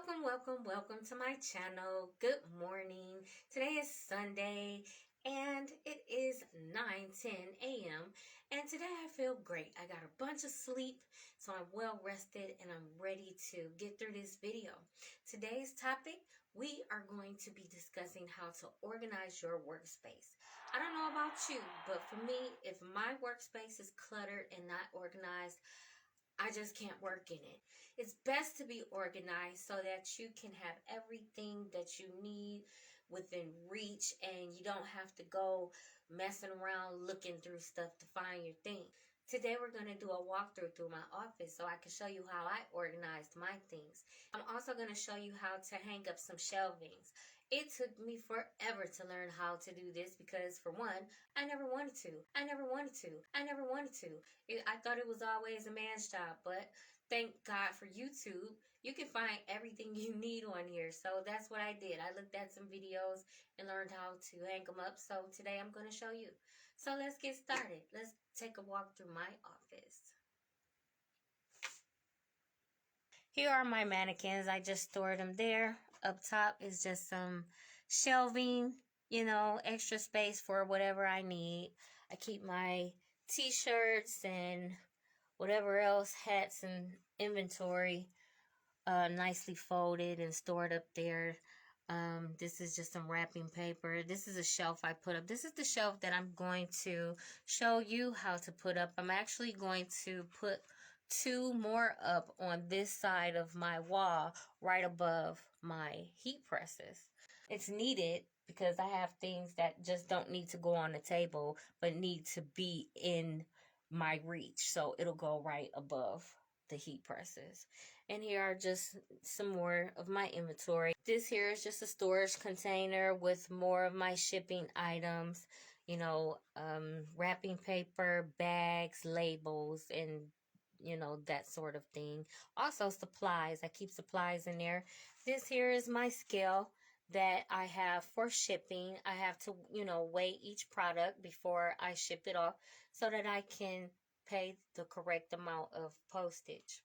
Welcome to my channel. Good morning. Today is Sunday and it is 9:10 a.m. and today I feel great. I got a bunch of sleep, so I'm well rested and I'm ready to get through this video. Today's topic, we are going to be discussing how to organize your workspace. I don't know about you, but for me, if my workspace is cluttered and not organized, I just can't work in it. It's best to be organized so that you can have everything that you need within reach and you don't have to go messing around looking through stuff to find your thing. Today we're going to do a walkthrough through my office so I can show you how I organized my things. I'm also going to show you how to hang up some shelvings. It took me forever to learn how to do this because, for one, I never wanted to. I thought it was always a man's job, but thank God for YouTube. You can find everything you need on here. So that's what I did. I looked at some videos and learned how to hang them up. So today I'm going to show you. So let's get started. Let's take a walk through my office. Here are my mannequins. I just stored them there. Up top is just some shelving, extra space for whatever I need. I keep my t-shirts and whatever else, hats and inventory, nicely folded and stored up there. This is just some wrapping paper. This is a shelf I put up. This is the shelf that I'm going to show you how to put up. I'm actually going to put two more up on this side of my wall right above my heat presses. It's needed because I have things that just don't need to go on the table but need to be in my reach, so it'll go right above the heat presses. And here are just some more of my inventory. This here is just a storage container with more of my shipping items, wrapping paper, bags, labels, and that sort of thing. Also supplies. I keep supplies in there. This here is my scale that I have for shipping. I have to, weigh each product before I ship it off so that I can pay the correct amount of postage.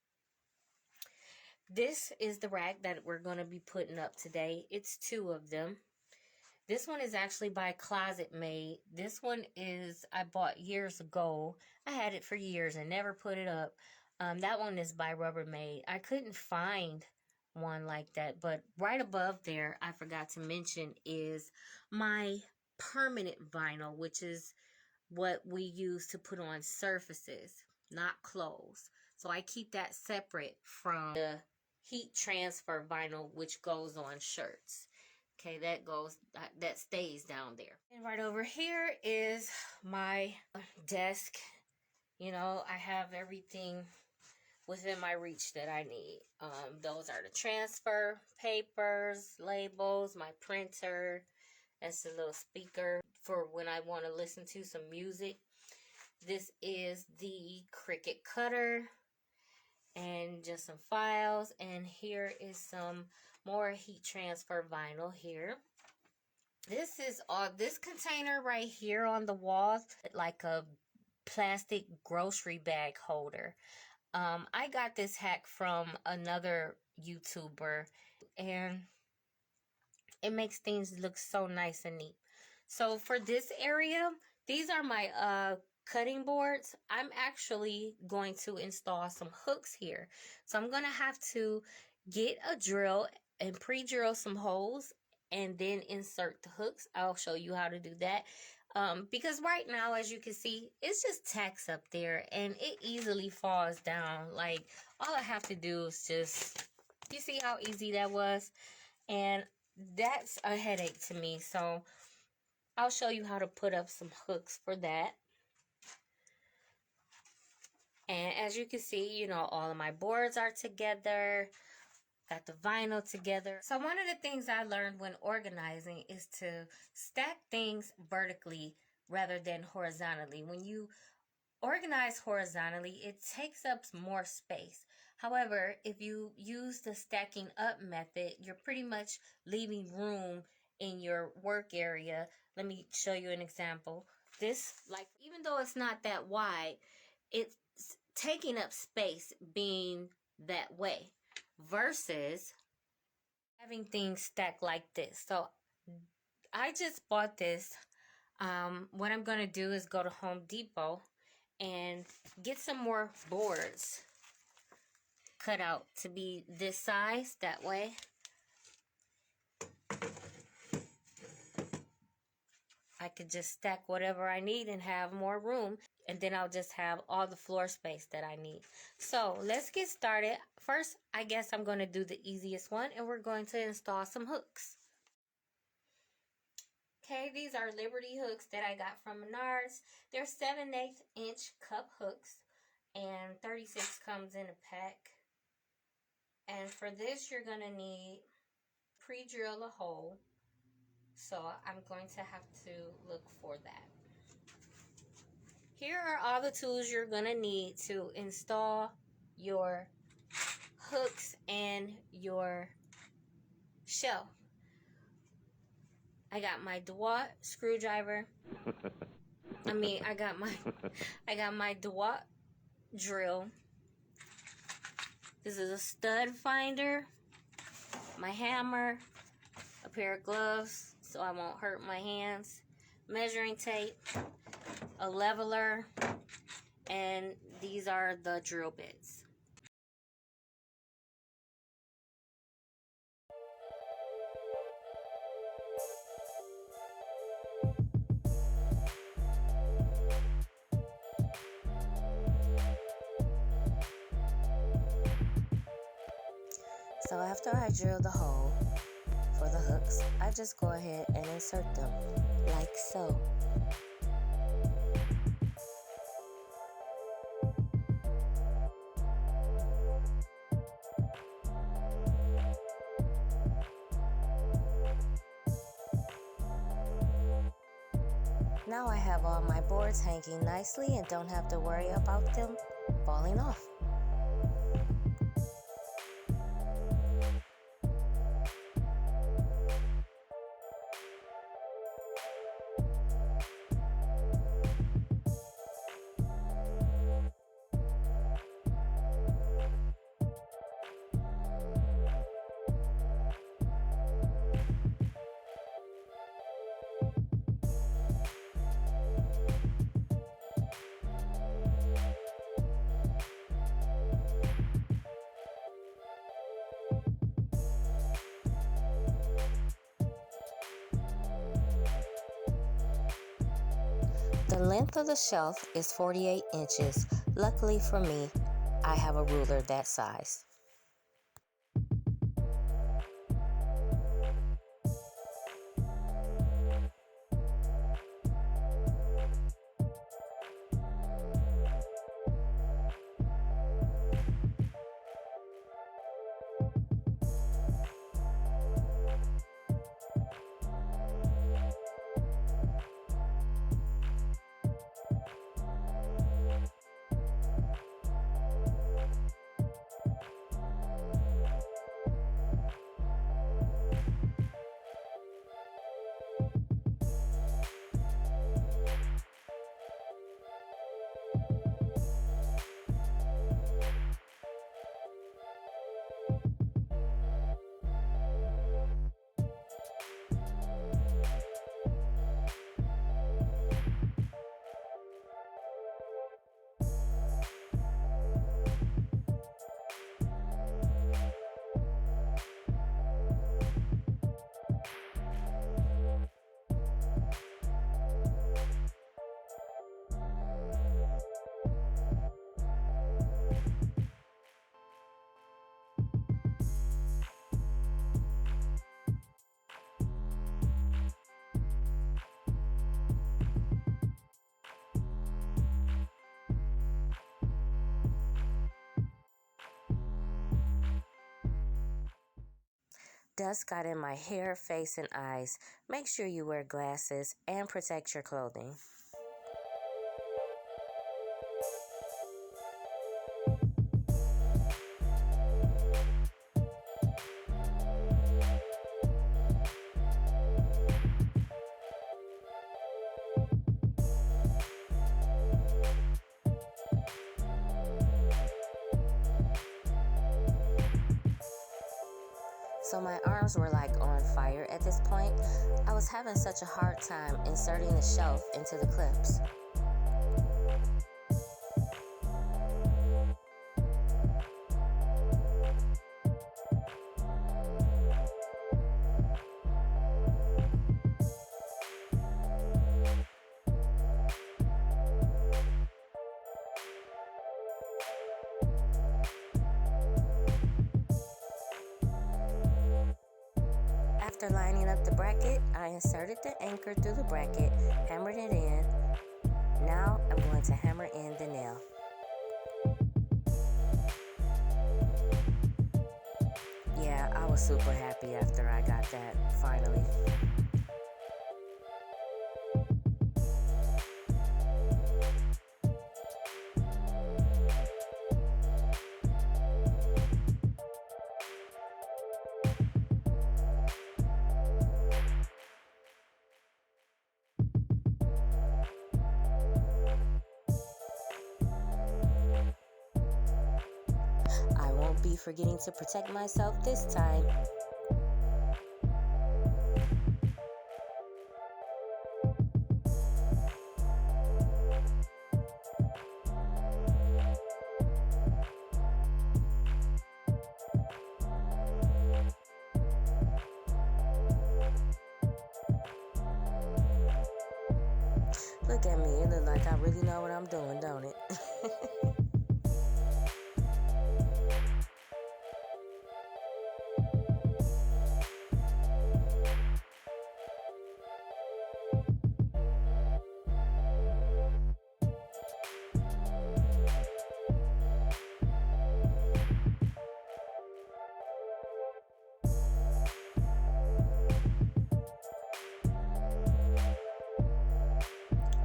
This is the rack that we're going to be putting up today. It's two of them. This one is actually by ClosetMaid. This one I bought years ago. I had it for years and never put it up. That one is by Rubbermaid. I couldn't find one like that, but right above there, I forgot to mention, is my permanent vinyl, which is what we use to put on surfaces, not clothes. So I keep that separate from the heat transfer vinyl, which goes on shirts. Okay, that stays down there. And right over here is my desk. I have everything within my reach that I need. Those are the transfer papers, labels, my printer. That's a little speaker for when I want to listen to some music. This is the Cricut cutter and just some files. And here is some more heat transfer vinyl here. This is this container right here on the wall, like a plastic grocery bag holder. I got this hack from another YouTuber, and it makes things look so nice and neat. So for this area, these are my cutting boards. I'm actually going to install some hooks here. So I'm going to have to get a drill and pre-drill some holes and then insert the hooks. I'll show you how to do that. Because right now, as you can see, it's just tacks up there and it easily falls down. Like, all I have to do is just, you see how easy that was? And that's a headache to me. So I'll show you how to put up some hooks for that. And as you can see, all of my boards are together. Got the vinyl together. So one of the things I learned when organizing is to stack things vertically rather than horizontally. When you organize horizontally, it takes up more space. However, if you use the stacking up method, you're pretty much leaving room in your work area. Let me show you an example. This, even though it's not that wide, it's taking up space being that way. Versus having things stacked like this. So I just bought this. What I'm going to do is go to Home Depot and get some more boards cut out to be this size. That way I could just stack whatever I need and have more room. And then I'll just have all the floor space that I need. So let's get started. First, I guess I'm going to do the easiest one, and we're going to install some hooks. Okay, these are Liberty hooks that I got from Menards. They're 7/8 inch cup hooks, and 36 comes in a pack. And for this, you're going to need pre-drill a hole. So I'm going to have to look for that. Here are all the tools you're going to need to install your hooks and your shelf. I got my DeWalt screwdriver. I got my DeWalt drill. This is a stud finder, my hammer, a pair of gloves so I won't hurt my hands, measuring tape, a leveler, and these are the drill bits. So after I drill the hole for the hooks, I just go ahead and insert them like so. Now I have all my boards hanging nicely and don't have to worry about them falling off. The length of the shelf is 48 inches. Luckily for me, I have a ruler that size. Dust got in my hair, face, and eyes. Make sure you wear glasses and protect your clothing. So my arms were like on fire at this point. I was having such a hard time inserting the shelf into the clips. After lining up the bracket, I inserted the anchor through the bracket, hammered it in. Now I'm going to hammer in the nail. Yeah, I was super happy after I got that finally. I won't be forgetting to protect myself this time. Look at me, it look like I really know what I'm doing, don't it?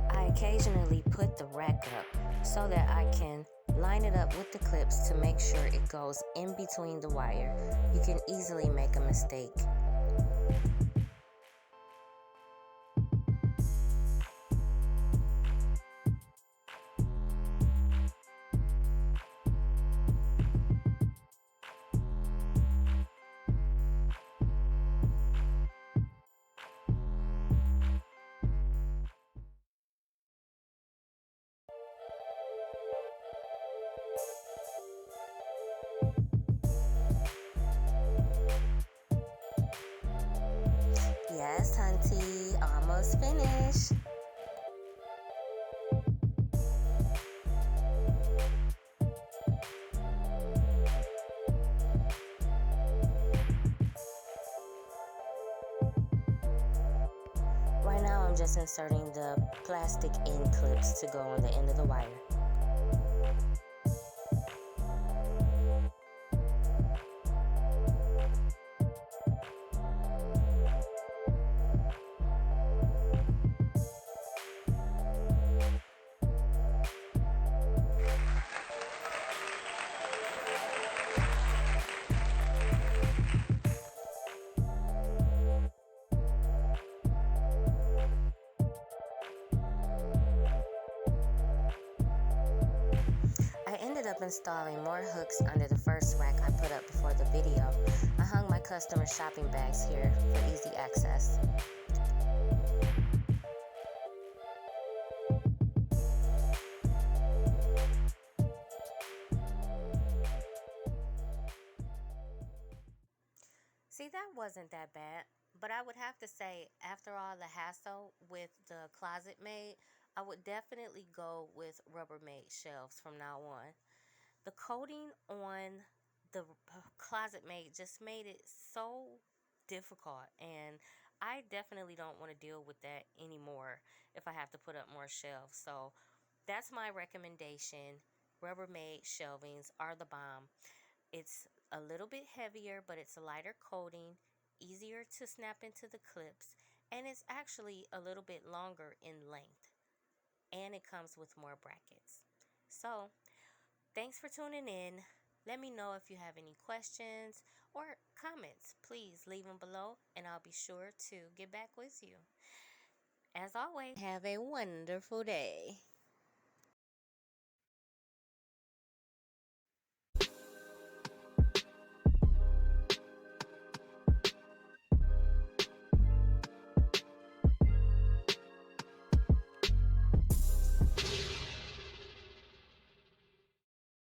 I occasionally put the rack up so that I can line it up with the clips to make sure it goes in between the wire. You can easily make a mistake. Yes, hunty, almost finished. Right now I'm just inserting the plastic end clips to go on the end of the wire. I ended up installing more hooks under the first rack I put up before the video. I hung my customer shopping bags here for easy access. See, that wasn't that bad, but I would have to say, after all the hassle with the ClosetMaid, I would definitely go with Rubbermaid shelves from now on. The coating on the ClosetMaid just made it so difficult, and I definitely don't want to deal with that anymore if I have to put up more shelves. So that's my recommendation. Rubbermaid shelvings are the bomb. It's a little bit heavier, but it's a lighter coating, easier to snap into the clips, and it's actually a little bit longer in length. And it comes with more brackets. So, thanks for tuning in. Let me know if you have any questions or comments. Please leave them below, and I'll be sure to get back with you. As always, have a wonderful day.